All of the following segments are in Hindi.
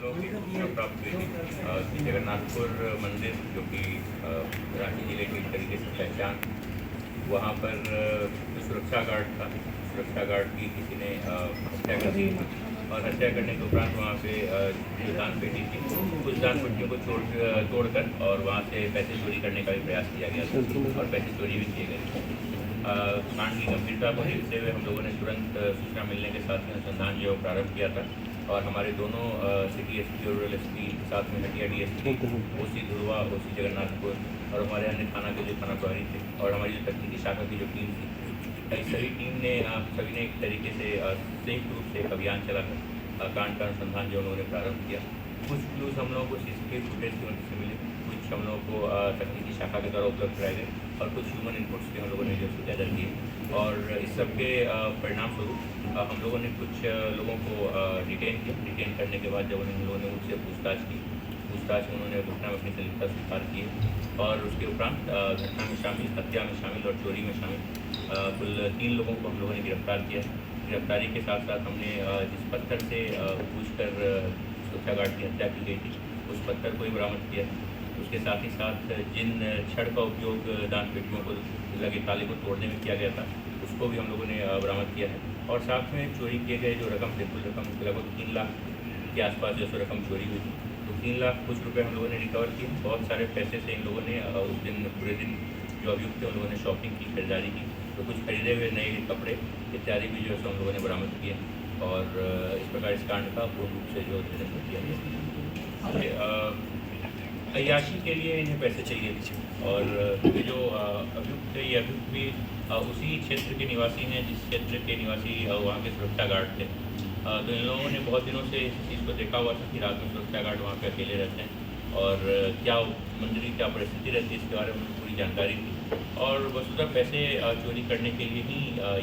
लोगों की सूचना प्राप्त हुई थी कि जगन्नाथपुर मंदिर जो कि रांची जिले की एक तरीके से पहचान, वहाँ पर जो सुरक्षा गार्ड था, सुरक्षा गार्ड की किसी ने हत्या कर दी और हत्या करने के उपरांत वहाँ पे जो दान पेटी थी, कुछ दान पेटियों को तोड़कर और वहाँ से पैसे चोरी करने का भी प्रयास किया गया था और पैसे चोरी भी किए गए थे। कांड की गंभीरता को देखते हुए हम लोगों ने तुरंत सूचना मिलने के साथ में अनुसंधान जो प्रारंभ किया था और हमारे दोनों सिटी एसपी और रूरल एसपी साथ में हटिया डीएसपी, ओसी धुरवा, ओसी जगन्नाथपुर और हमारे अन्य थाना के जो थाना प्रभारी थे और हमारी जो तकनीकी शाखा की जो टीम थी, इस सभी टीम ने सभी ने एक तरीके से संयुक्त रूप से एक अभियान चलाकर कांड का अनुसंधान जो उन्होंने प्रारंभ किया। कुछ क्लूज हम लोगों को सीसीटीवी फुटेज की मदद से मिले, कुछ हम लोगों को तकनीकी शाखा के द्वारा उपलब्ध कराए गए और कुछ ह्यूमन इनपुट्स के हम लोगों ने जो गैदर किए और इस सब के परिणाम स्वरूप हम लोगों ने कुछ लोगों को डिटेन किया। डिटेन करने के बाद जब उन लोगों ने मुझसे पूछताछ की, पूछताछ में उन्होंने घटना में अपनी संलिप्तता स्वीकार की है और उसके उपरांत घटना में शामिल, हत्या में शामिल और चोरी में शामिल कुल 3 लोगों को हम लोगों ने गिरफ्तार किया। गिरफ्तारी के साथ साथ हमने जिस पत्थर से पूछकर सुरक्षा गार्ड की हत्या की गई थी उस पत्थर को ही बरामद किया। उसके साथ ही साथ जिन छड़ का उपयोग दान पेटियों को लगे ताले को तोड़ने में किया गया था उसको भी हम लोगों ने बरामद किया है और साथ में चोरी किए गए जो रकम थे, कुल रकम लगभग 3 लाख के आसपास जो रकम चोरी हुई थी, तो 3 लाख कुछ रुपए हम लोगों ने रिकवर किए। बहुत सारे पैसे से इन लोगों ने उस दिन पूरे दिन जो अभियुक्त थे उन लोगों ने शॉपिंग की, खरीदारी की, तो कुछ खरीदे हुए नए कपड़े इत्यादि भी जो है हम लोगों ने बरामद किए और इस प्रकार इस कांड का पूर्ण रूप से जो निरसन किया गया। अय्याशी के लिए इन्हें पैसे चाहिए थे और ये जो अभियुक्त थे, ये अभियुक्त भी उसी क्षेत्र के निवासी हैं जिस क्षेत्र के निवासी वहाँ के सुरक्षा गार्ड थे। तो इन लोगों ने बहुत दिनों से इस चीज़ को देखा हुआ था कि रात में सुरक्षा गार्ड वहाँ पे अकेले रहते हैं और क्या मंदिर की क्या परिस्थिति रहती है इसके बारे में उनको पूरी जानकारी थी और वस्तुतः पैसे चोरी करने के लिए ही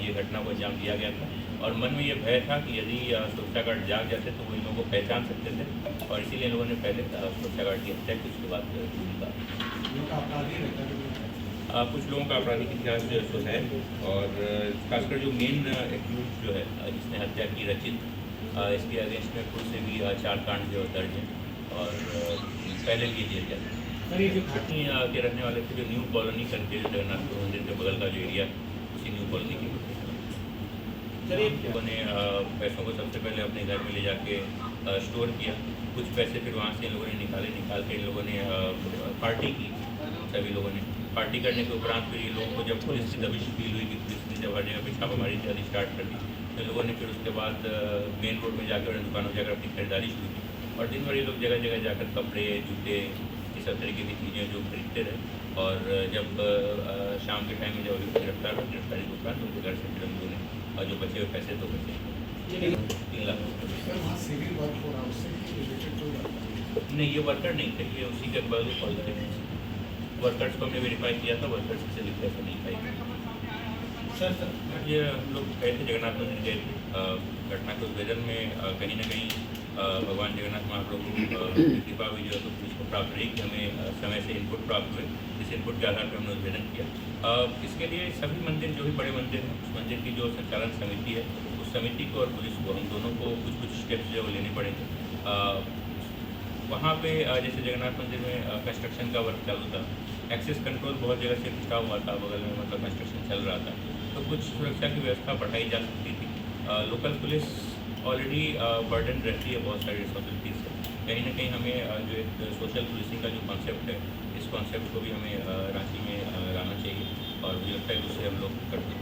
ये घटना को अंजाम दिया गया था और मन में ये भय था कि यदि सुरक्षा गार्ड जाग जाते तो वो इन लोगों को पहचान सकते थे और इसीलिए इन लोगों ने पहले सुरक्षा गार्ड की हत्या की, उसके बाद चोरी का। कुछ लोगों का आपराधिक इतिहास जो है और खासकर जो मेन एक्यूज जो है जिसने हत्या की, रचित, इसके अगेंस्ट में खुद से भी 4 कांड जो दर्ज हैं और पहले भी जेल जाते हैं। सर ये जो घाटी के रहने वाले थे जो न्यू कॉलोनी करके जगन्नाथपुर मंदिर के बगल का जो एरिया, उसी न्यू कॉलोनी की सर ये लोगों ने पैसों को सबसे पहले अपने घर में ले जाके स्टोर किया, कुछ पैसे फिर वहाँ से इन लोगों ने निकाल के इन लोगों ने पार्टी की। सभी लोगों ने पार्टी करने के उपरांत फिर इन लोगों को जब पुलिस की दबिश फील हुई कि पुलिस ने जब हर जगह पर छापामारी इत्यादि स्टार्ट कर दी तो इन लोगों ने फिर उसके बाद मेन रोड में जाकर दुकानों में जाकर अपनी खरीदारी शुरू की और दिन भर ये लोग जगह जगह जाकर कपड़े, जूते, ये सब तरीके की चीज़ें जो खरीदते रहे और जब शाम के टाइम में जब गिरफ्तार हुए, गिरफ्तारी के उपरांत उनके घर से फिर हम लोगों ने और जो बचे हुए पैसे तो बचे 3 लाख। नहीं, ये वर्कर नहीं थे, ये उसी के बाद कॉल थे। वर्कर्स को हमने वेरीफाई किया था, वर्कर्स से लिख पैसे नहीं पाए। सर ये हम लोग गए थे जगन्नाथ मंदिर गए थे, घटना के उद्भेदन में कहीं ना कहीं भगवान जगन्नाथ महाप्रभु की कृपा हुई जो है तो पुलिस को प्राप्त रही कि हमें समय से इनपुट प्राप्त हुए, इस इनपुट के आधार पर हमने उद्भेदन किया। इसके लिए सभी मंदिर जो भी बड़े मंदिर हैं उस मंदिर की जो संचालन समिति है उस समिति को और पुलिस को हम दोनों को कुछ स्टेप्स जो लेने पड़ेंगे। वहाँ पे जैसे जगन्नाथ मंदिर में कंस्ट्रक्शन का वर्क चालू था, एक्सेस कंट्रोल बहुत जगह से खिंचा हुआ था, बगल में मतलब कंस्ट्रक्शन चल रहा था, तो कुछ सुरक्षा की व्यवस्था बढ़ाई जा सकती थी। लोकल पुलिस ऑलरेडी बर्डन रहती है बहुत सारी रिस्पॉन्सिबिलिटीज से, कहीं ना कहीं हमें जो एक सोशल पुलिसिंग का जो कॉन्सेप्ट है इस कॉन्सेप्ट को भी हमें रांची में लाना चाहिए और मुझे लगता है उससे हम लोग करते